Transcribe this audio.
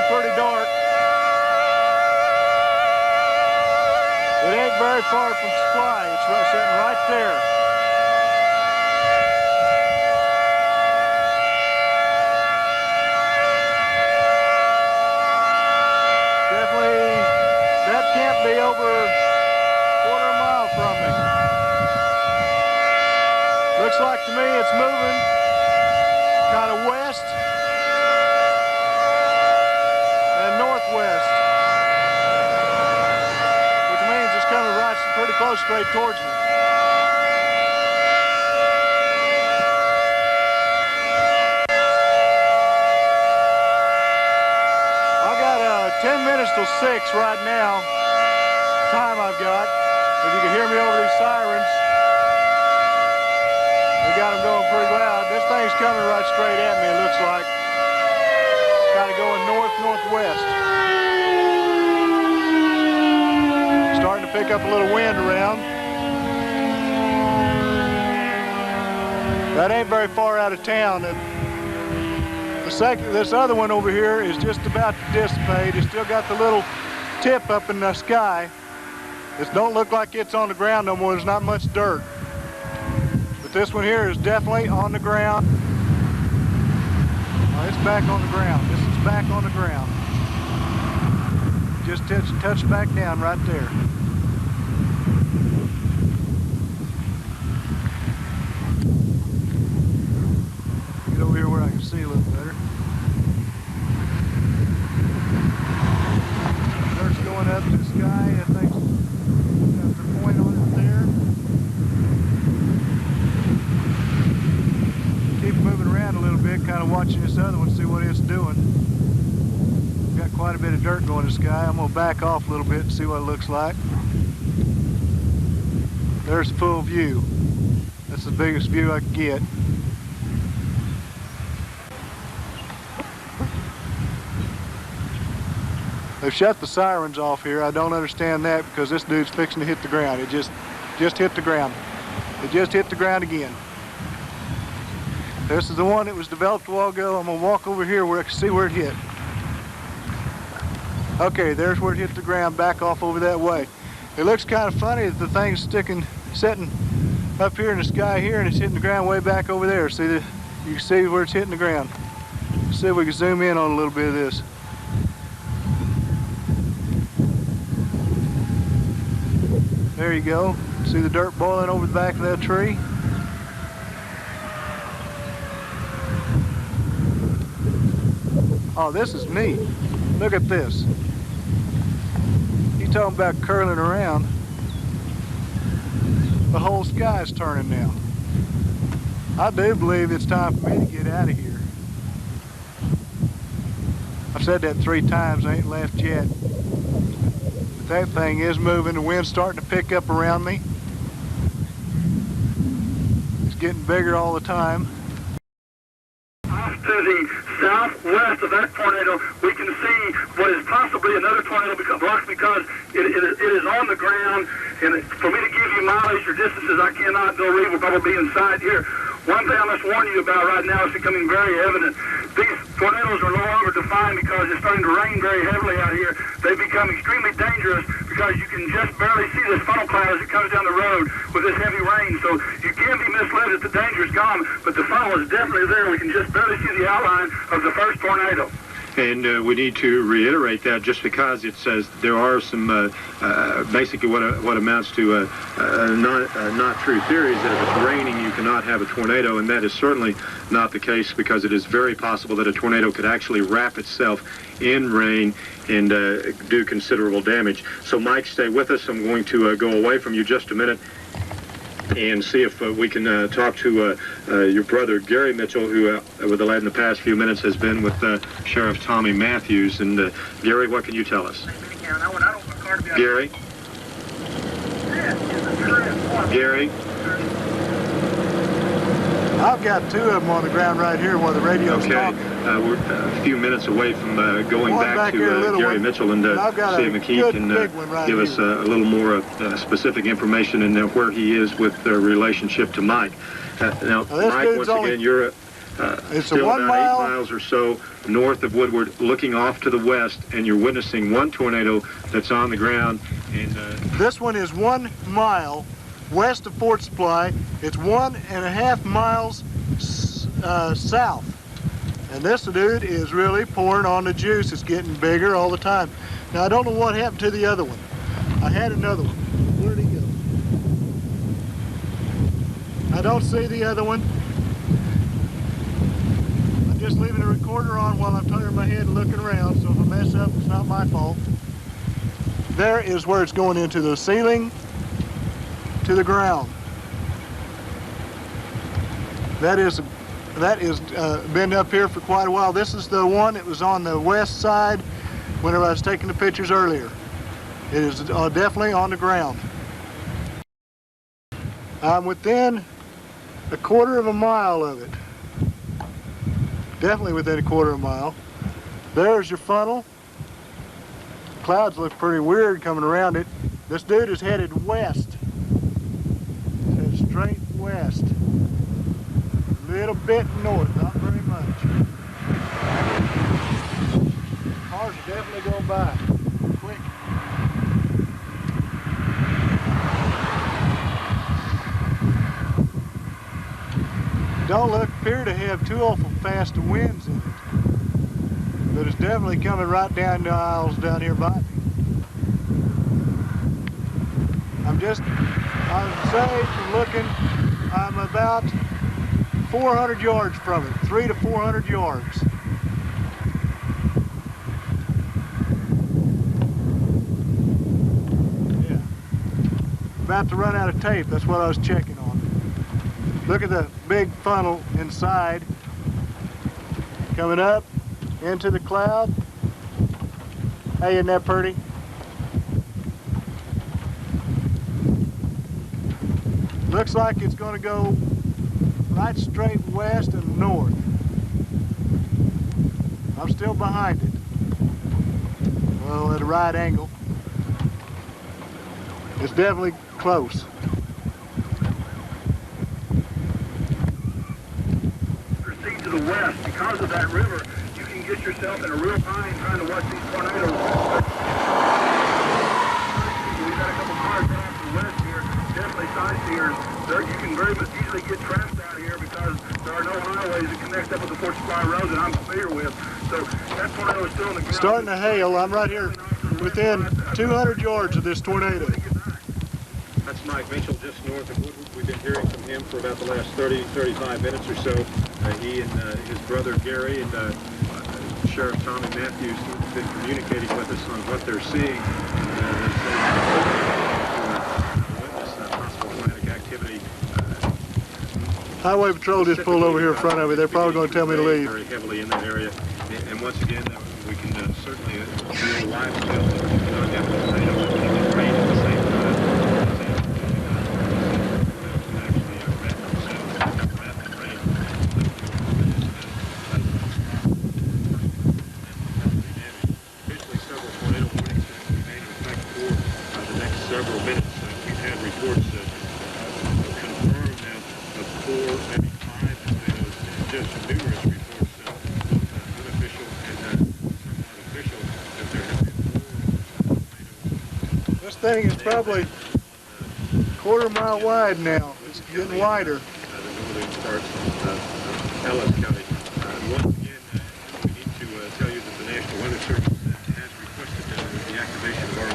getting pretty dark. It ain't very far from Supply. It's sitting right there. Definitely, that can't be over a quarter of a mile from me. Looks like to me it's moving kind of west and northwest, which means it's coming right pretty close straight towards me. I got 10 minutes till 6 right now, time I've got. If you can hear me over these sirens, we got them going pretty loud. This thing's coming right straight at me, it looks like. Kind of going north-northwest. Starting to pick up a little wind around. That ain't very far out of town. This other one over here is just about to dissipate. It's still got the little tip up in the sky. It don't look like it's on the ground no more. There's not much dirt. But this one here is definitely on the ground. Oh, it's back on the ground. This is back on the ground. Just touched back down right there. Get over here where I can see a little better. Dirt's going up to the sky. That thing's got the point on it there. Keep moving around a little bit, kind of watching this other one, see what it's doing. Got quite a bit of dirt going in the sky. I'm going to back off a little bit and see what it looks like. There's full view. That's the biggest view I can get. They've shut the sirens off here. I don't understand that because this dude's fixing to hit the ground. It just hit the ground. It just hit the ground again. This is the one that was developed a while ago. I'm going to walk over here where I can see where it hit. Okay, there's where it hit the ground, back off over that way. It looks kind of funny that the thing's sitting up here in the sky here and it's hitting the ground way back over there. See, you can see where it's hitting the ground. Let's see if we can zoom in on a little bit of this. There you go. See the dirt boiling over the back of that tree? Oh, this is neat. Look at this. You talking about curling around. The whole sky's turning now. I do believe it's time for me to get out of here. I've said that 3 times, I ain't left yet. But that thing is moving, the wind's starting to pick up around me. It's getting bigger all the time. Off to the southwest of that tornado, we can see what is possibly another tornado blocks because it is on the ground, and for me to give you mileage or distances, I cannot go read. We'll probably be inside here. One thing I must warn you about right now is becoming very evident. These tornadoes are no longer defined because it's starting to rain very heavily out here. They become extremely dangerous because you can just barely see this funnel cloud as it comes down the road with this heavy rain. So you can be misled that the danger is gone, but the funnel is definitely there. We can just barely see the outline of the first tornado. And we need to reiterate that just because it says there are some basically what amounts to not true theories that if it's raining you cannot have a tornado, and that is certainly not the case because it is very possible that a tornado could actually wrap itself in rain and do considerable damage. So Mike, stay with us. I'm going to go away from you just a minute and see if we can talk to your brother Gary Mitchell, who in the past few minutes has been with Sheriff Tommy Matthews. And Gary, what can you tell us? Gary? Gary? I've got 2 of them on the ground right here while the radio's talking. We're a few minutes away from going back to Gary Mitchell, and see if he can give us a little more specific information and where he is with the relationship to Mike. Now, Mike, once again, you're It's still a 1 about mile. 8 miles or so north of Woodward, looking off to the west, and you're witnessing one tornado that's on the ground. And This one is 1 mile west of Fort Supply. It's 1.5 miles south. And this dude is really pouring on the juice. It's getting bigger all the time. Now, I don't know what happened to the other one. I had another one. Where'd he go? I don't see the other one. I'm just leaving the recorder on while I'm turning my head and looking around, so if I mess up, it's not my fault. There is where it's going into the ceiling, to the ground. That is been up here for quite a while. This is the one that was on the west side whenever I was taking the pictures earlier. It is definitely on the ground. I'm within 1/4 mile of it. Definitely within 1/4 mile. There's your funnel. Clouds look pretty weird coming around it. This dude is headed west. Headed straight west. A little bit north, not very much. Cars are definitely going by. Quick. Don't appear to have too awful fast winds in it, but it's definitely coming right down the aisles down here by me. I'd say from looking, I'm about 400 yards from it, 300 to 400 yards. Yeah. About to run out of tape, that's what I was checking on. Look at the big funnel inside, coming up into the cloud. Hey, isn't that pretty? Looks like it's going to go right straight west and north. I'm still behind it. Well, at a right angle. It's definitely close. Proceed to the west. Because of that river, you can get yourself in a real bind trying to watch these tornadoes. We've got a couple cars off to the west here, definitely sightseers. You can very much easily get trapped out here because there are no highways that connect up with the Fort Supply Road that I'm familiar with. So that tornado is still in the ground. Starting to hail. I'm right here within 200 yards of this tornado. that's Mike Mitchell, just north of Woodward. We've been hearing from him for about the last 35 minutes or so. He and his brother Gary and Sheriff Tommy Matthews have been communicating with us on what they're seeing. Highway Patrol just pulled over here in front of me. They're probably going to tell me to leave. Very heavily in that area. And once again, we can certainly feel live still. Rain at the same time. Officially, several tornado warnings remain in effect for the next several minutes. We've had reports confirmed now of 4, maybe 5 tornadoes, and just numerous reports, both unofficial and somewhat official, that there have been 4 tornadoes. This thing is probably 1/4 mile wide now. It's getting wider. The northern parts of Ellis County. Once again, we need to tell you that the National Weather Service has requested the activation of our